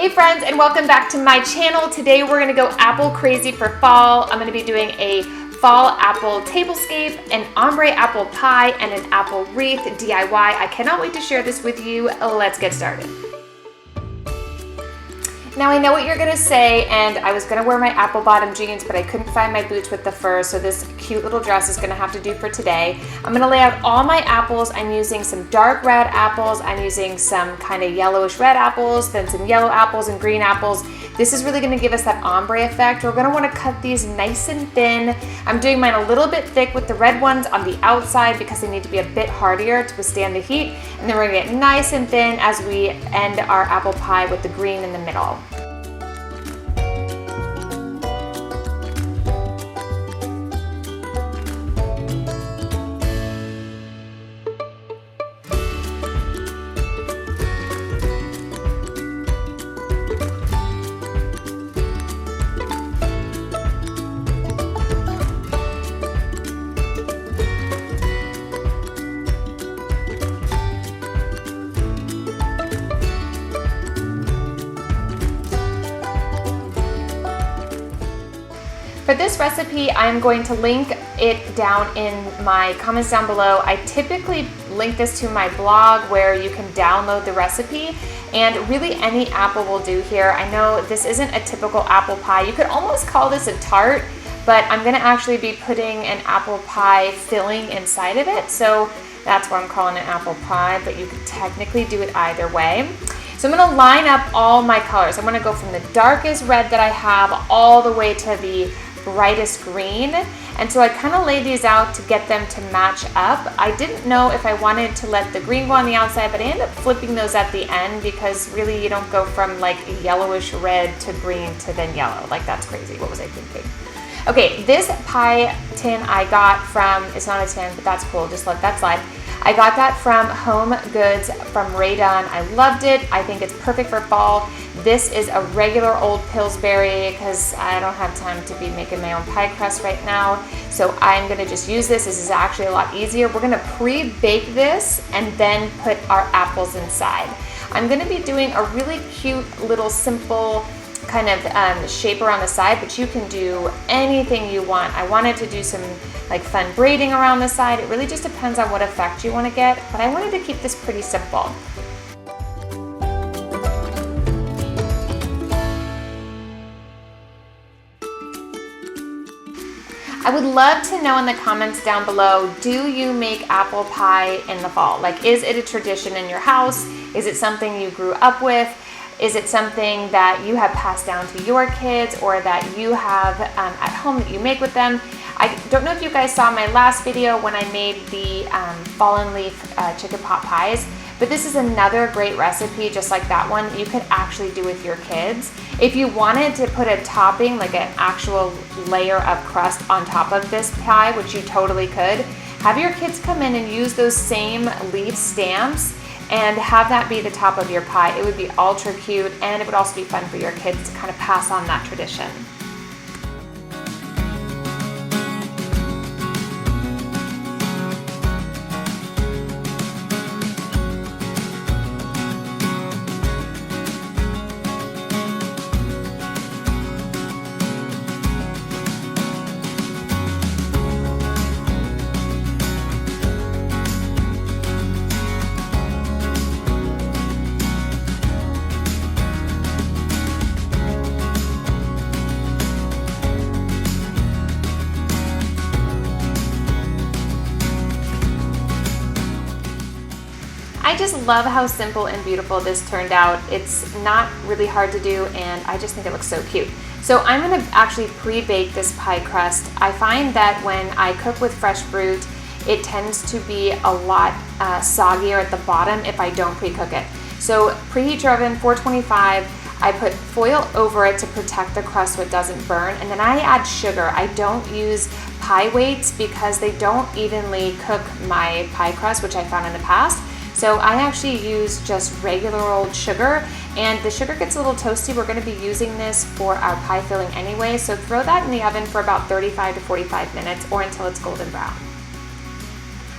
Hey friends, and welcome back to my channel. Today we're gonna go apple crazy for fall. I'm gonna be doing a fall apple tablescape, an ombre apple pie, and an apple wreath DIY. I cannot wait to share this with you. Let's get started. Now I know what you're gonna say, and I was gonna wear my apple bottom jeans, but I couldn't find my boots with the fur, so this cute little dress is gonna have to do for today. I'm gonna lay out all my apples. I'm using some dark red apples. I'm using some kind of yellowish red apples, then some yellow apples and green apples. This is really gonna give us that ombre effect. We're gonna wanna cut these nice and thin. I'm doing mine a little bit thick with the red ones on the outside because they need to be a bit hardier to withstand the heat. And then we're gonna get nice and thin as we end our apple pie with the green in the middle. For this recipe, I'm going to link it down in my comments down below. I typically link this to my blog where you can download the recipe, and really any apple will do here. I know this isn't a typical apple pie. You could almost call this a tart, but I'm gonna actually be putting an apple pie filling inside of it, so that's why I'm calling it apple pie, but you could technically do it either way. So I'm gonna line up all my colors. I'm gonna go from the darkest red that I have all the way to the brightest green, and so I kind of laid these out to get them to match up. I didn't know if I wanted to let the green go on the outside, but I ended up flipping those at the end because really you don't go from like yellowish red to green to then yellow. Like, that's crazy. What was I thinking? Okay, this pie tin I got from, it's not a tin, but that's cool, just let that slide. I got that from Home Goods from Rae Dunn. I loved it. I think it's perfect for fall. This is a regular old Pillsbury because I don't have time to be making my own pie crust right now. So I'm gonna just use this. This is actually a lot easier. We're gonna pre-bake this and then put our apples inside. I'm gonna be doing a really cute little simple kind of shape around the side, but you can do anything you want. I wanted to do some like fun braiding around the side. It really just depends on what effect you want to get, but I wanted to keep this pretty simple. I would love to know in the comments down below, do you make apple pie in the fall? Like, is it a tradition in your house? Is it something you grew up with? Is it something that you have passed down to your kids or that you have at home that you make with them? I don't know if you guys saw my last video when I made the fallen leaf chicken pot pies, but this is another great recipe just like that one that you could actually do with your kids. If you wanted to put a topping, like an actual layer of crust on top of this pie, which you totally could, have your kids come in and use those same leaf stamps and have that be the top of your pie. It would be ultra cute, and it would also be fun for your kids to kind of pass on that tradition. I just love how simple and beautiful this turned out. It's not really hard to do, and I just think it looks so cute. So I'm gonna actually pre-bake this pie crust. I find that when I cook with fresh fruit, it tends to be a lot soggier at the bottom if I don't pre-cook it. So preheat your oven 425. I put foil over it to protect the crust so it doesn't burn, and then I add sugar. I don't use pie weights because they don't evenly cook my pie crust, which I found in the past. So I actually use just regular old sugar, and the sugar gets a little toasty. We're gonna be using this for our pie filling anyway, so throw that in the oven for about 35 to 45 minutes or until it's golden brown.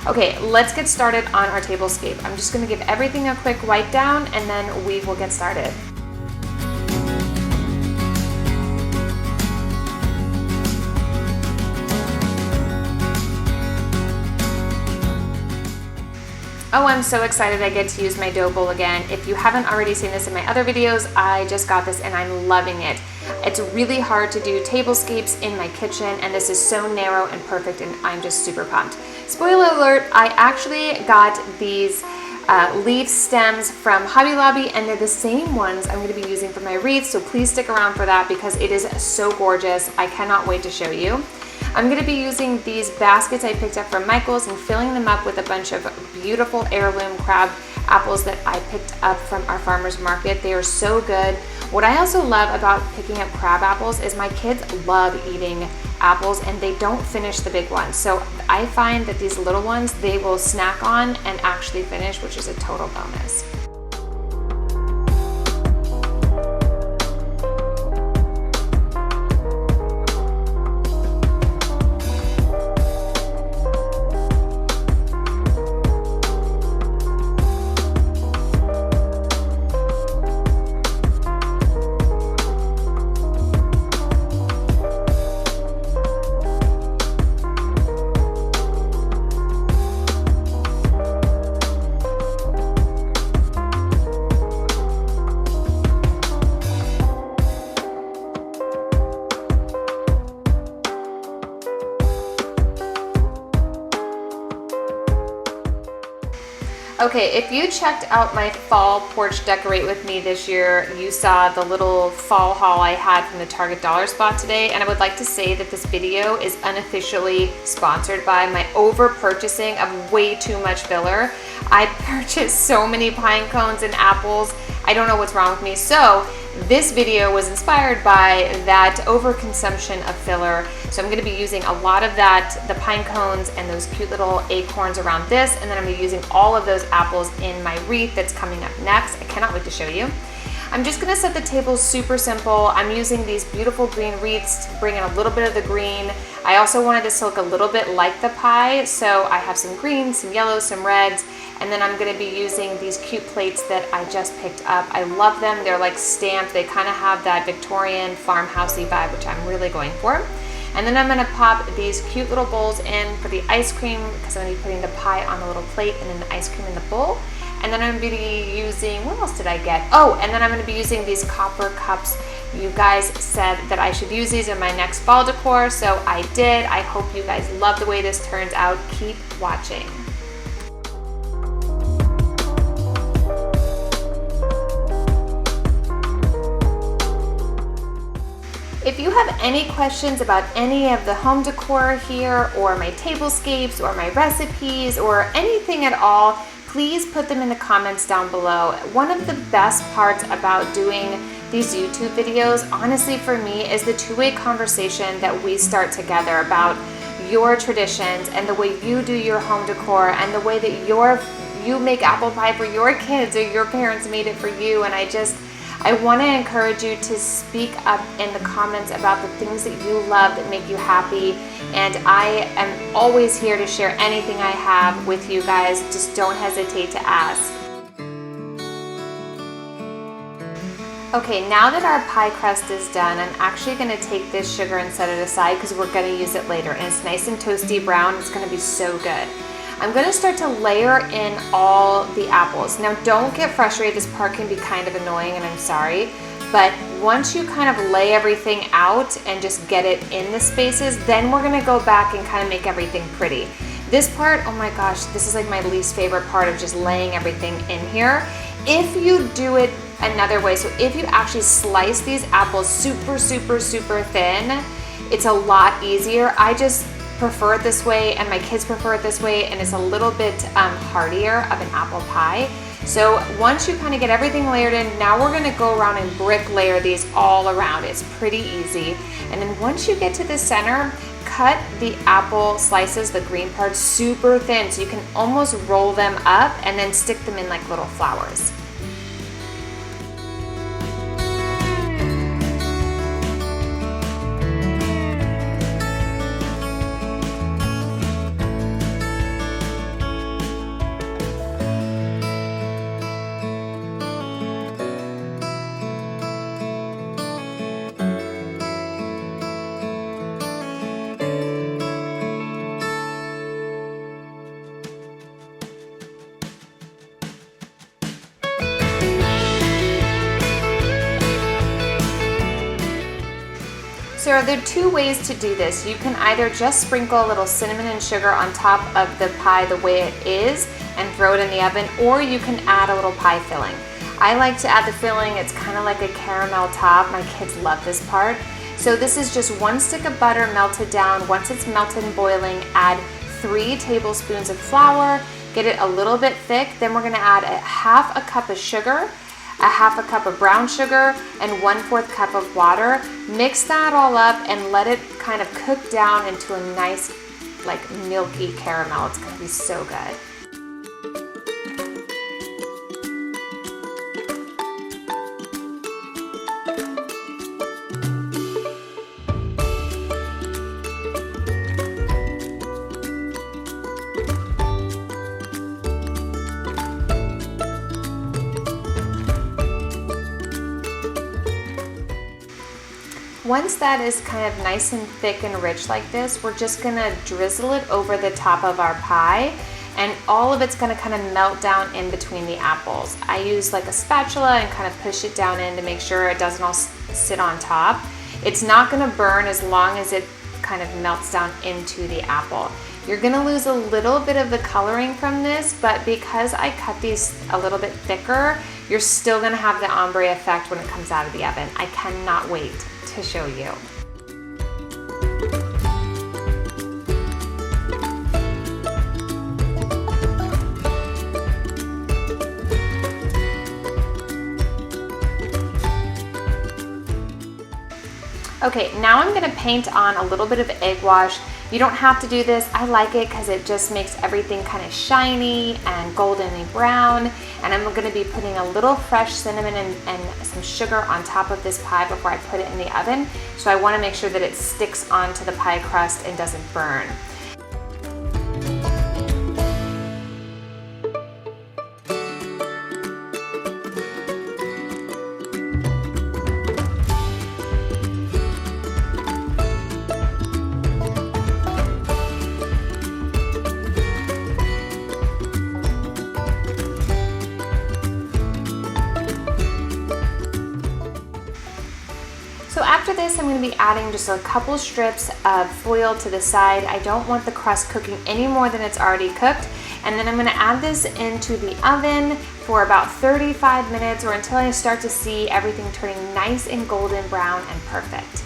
Okay, let's get started on our tablescape. I'm just gonna give everything a quick wipe down and then we will get started. Oh, I'm so excited I get to use my dough bowl again. If you haven't already seen this in my other videos, I just got this and I'm loving it. It's really hard to do tablescapes in my kitchen, and this is so narrow and perfect, and I'm just super pumped. Spoiler alert, I actually got these leaf stems from Hobby Lobby, and they're the same ones I'm going to be using for my wreath, so please stick around for that because it is so gorgeous. I cannot wait to show you. I'm going to be using these baskets I picked up from Michael's and filling them up with a bunch of beautiful heirloom crab apples that I picked up from our farmer's market. They are so good. What I also love about picking up crab apples is my kids love eating apples and they don't finish the big ones. So I find that these little ones, they will snack on and actually finish, which is a total bonus. Okay, if you checked out my fall porch decorate with me this year, you saw the little fall haul I had from the Target dollar spot today, and I would like to say that this video is unofficially sponsored by my over purchasing of way too much filler. I purchased so many pine cones and apples. I don't know what's wrong with me. So this video was inspired by that overconsumption of filler. So I'm going to be using a lot of that, the pine cones and those cute little acorns around this, and then I'm going to be using all of those apples in my wreath that's coming up next. I cannot wait to show you. I'm just going to set the table super simple. I'm using these beautiful green wreaths to bring in a little bit of the green. I also wanted this to look a little bit like the pie, so I have some greens, some yellows, some reds, and then I'm going to be using these cute plates that I just picked up. I love them. They're like stamped. They kind of have that Victorian farmhousey vibe, which I'm really going for. And then I'm going to pop these cute little bowls in for the ice cream because I'm going to be putting the pie on the little plate and then the ice cream in the bowl. And then I'm going to be using, what else did I get? Oh, and then I'm going to be using these copper cups. You guys said that I should use these in my next fall decor, so I did. I hope you guys love the way this turns out. Keep watching. If you have any questions about any of the home decor here, or my tablescapes, or my recipes, or anything at all, please put them in the comments down below. One of the best parts about doing these YouTube videos, honestly for me, is the two-way conversation that we start together about your traditions and the way you do your home decor and the way that you make apple pie for your kids or your parents made it for you. And I want to encourage you to speak up in the comments about the things that you love that make you happy, and I am always here to share anything I have with you guys. Just don't hesitate to ask. Okay, now that our pie crust is done, I'm actually going to take this sugar and set it aside because we're going to use it later, and it's nice and toasty brown. It's going to be so good. I'm going to start to layer in all the apples. Now don't get frustrated, this part can be kind of annoying and I'm sorry, but once you kind of lay everything out and just get it in the spaces, then we're going to go back and kind of make everything pretty. This part, oh my gosh, this is like my least favorite part of just laying everything in here. If you do it another way, so if you actually slice these apples super, super, super thin, it's a lot easier. I just prefer it this way, and my kids prefer it this way, and it's a little bit heartier of an apple pie. So once you kind of get everything layered in, now we're going to go around and brick layer these all around. It's pretty easy. And then once you get to the center, cut the apple slices, the green parts, super thin so you can almost roll them up and then stick them in like little flowers. So there are two ways to do this. You can either just sprinkle a little cinnamon and sugar on top of the pie the way it is and throw it in the oven, or you can add a little pie filling. I like to add the filling. It's kind of like a caramel top. My kids love this part. So this is just 1 stick of butter melted down. Once it's melted and boiling, add 3 tablespoons of flour, get it a little bit thick. Then we're gonna add half a cup of sugar, a half a cup of brown sugar, and 1/4 cup of water. Mix that all up and let it kind of cook down into a nice, like milky caramel. It's gonna be so good. Once that is kind of nice and thick and rich like this, we're just gonna drizzle it over the top of our pie, and all of it's gonna kind of melt down in between the apples. I use like a spatula and kind of push it down in to make sure it doesn't all sit on top. It's not gonna burn as long as it kind of melts down into the apple. You're gonna lose a little bit of the coloring from this, but because I cut these a little bit thicker, you're still gonna have the ombre effect when it comes out of the oven. I cannot wait to show you. Okay, now I'm gonna paint on a little bit of egg wash. You don't have to do this. I like it because it just makes everything kind of shiny and golden brown. And I'm gonna be putting a little fresh cinnamon and some sugar on top of this pie before I put it in the oven. So I wanna make sure that it sticks onto the pie crust and doesn't burn. So after this, I'm going to be adding just a couple strips of foil to the side. I don't want the crust cooking any more than it's already cooked. And then I'm going to add this into the oven for about 35 minutes or until I start to see everything turning nice and golden brown and perfect.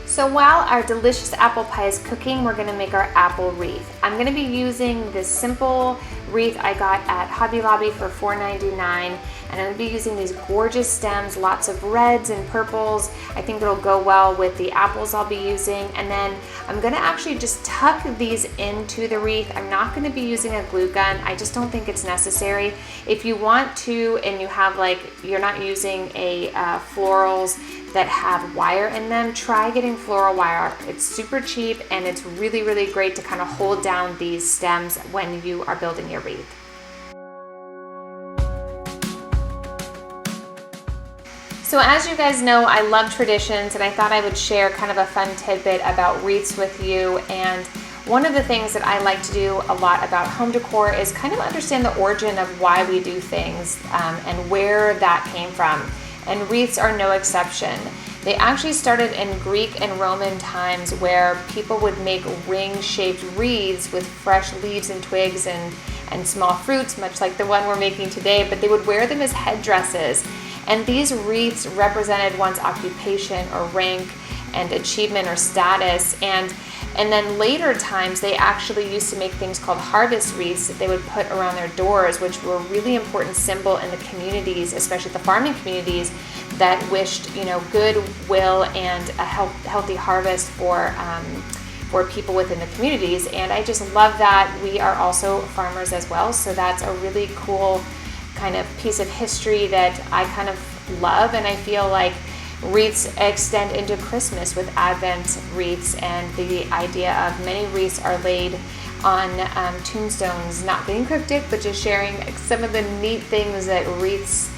So while our delicious apple pie is cooking, we're gonna make our apple wreath. I'm gonna be using this simple wreath I got at Hobby Lobby for $4.99, and I'm gonna be using these gorgeous stems, lots of reds and purples. I think it'll go well with the apples I'll be using. And then I'm gonna actually just tuck these into the wreath. I'm not gonna be using a glue gun. I just don't think it's necessary. If you want to, and you have you're not using florals that have wire in them, try getting floral wire. It's super cheap and it's really, really great to kind of hold down these stems when you are building your wreath. So as you guys know, I love traditions, and I thought I would share kind of a fun tidbit about wreaths with you. And one of the things that I like to do a lot about home decor is kind of understand the origin of why we do things and where that came from. And wreaths are no exception. They actually started in Greek and Roman times, where people would make ring-shaped wreaths with fresh leaves and twigs and small fruits, much like the one we're making today, but they would wear them as headdresses. And these wreaths represented one's occupation or rank and achievement or status. And then later times, they actually used to make things called harvest wreaths that they would put around their doors, which were a really important symbol in the communities, especially the farming communities, that wished, goodwill and a healthy harvest for people within the communities. And I just love that we are also farmers as well. So that's a really cool kind of piece of history that I kind of love. And I feel like wreaths extend into Christmas with Advent wreaths, and the idea of many wreaths are laid on tombstones, not being cryptic, but just sharing some of the neat things that wreaths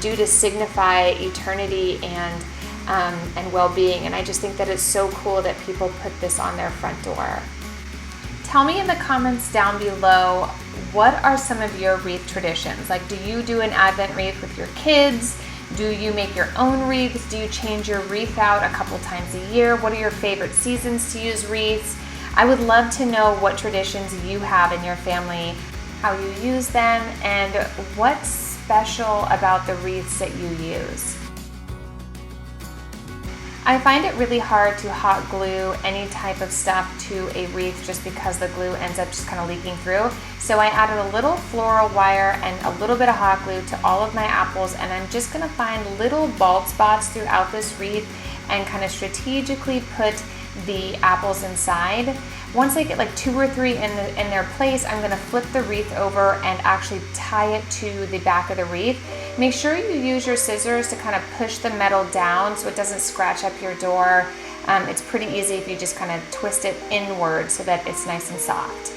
do to signify eternity and well-being. And I just think that it's so cool that people put this on their front door. Tell me in the comments down below what are some of your wreath traditions? Like, do you do an Advent wreath with your kids? Do you make your own wreaths? Do you change your wreath out a couple times a year? What are your favorite seasons to use wreaths? I would love to know what traditions you have in your family, how you use them, and what's special about the wreaths that you use. I find it really hard to hot glue any type of stuff to a wreath just because the glue ends up just kind of leaking through. So I added a little floral wire and a little bit of hot glue to all of my apples, and I'm just gonna find little bald spots throughout this wreath and kind of strategically put the apples inside. Once I get like 2 or 3 in their place, I'm gonna flip the wreath over and actually tie it to the back of the wreath. Make sure you use your scissors to kind of push the metal down so it doesn't scratch up your door. It's pretty easy if you just kind of twist it inward so that it's nice and soft.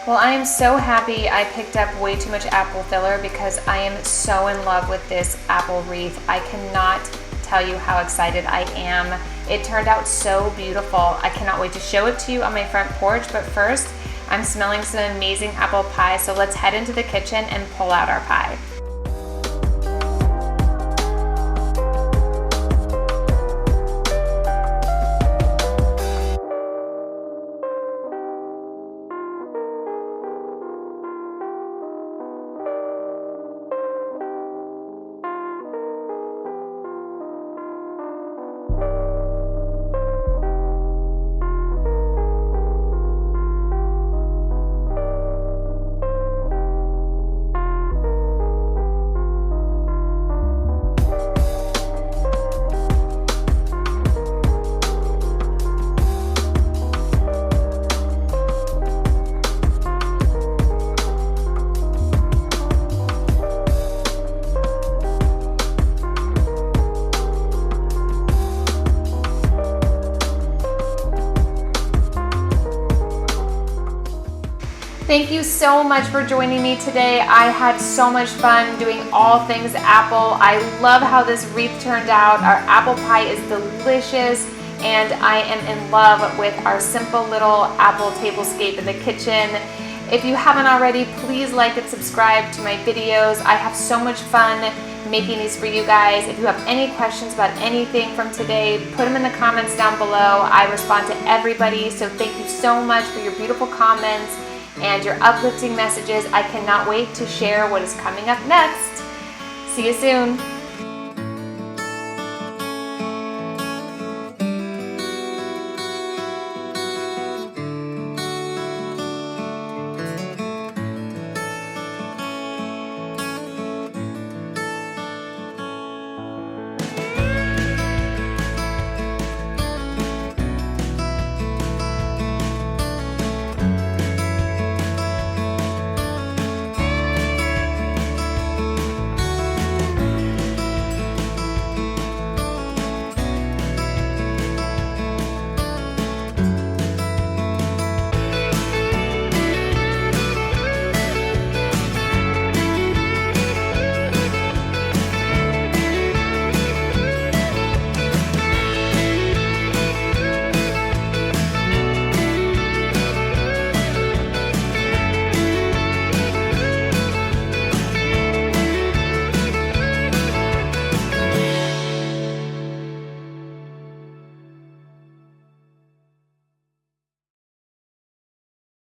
Well, I am so happy I picked up way too much apple filler because I am so in love with this apple wreath. I cannot tell you how excited I am. It turned out so beautiful. I cannot wait to show it to you on my front porch, but first, I'm smelling some amazing apple pie, so let's head into the kitchen and pull out our pie. Thank you so much for joining me today. I had so much fun doing all things apple. I love how this wreath turned out. Our apple pie is delicious, and I am in love with our simple little apple tablescape in the kitchen. If you haven't already, please like and subscribe to my videos. I have so much fun making these for you guys. If you have any questions about anything from today, put them in the comments down below. I respond to everybody, so thank you so much for your beautiful comments and your uplifting messages. I cannot wait to share what is coming up next. See you soon.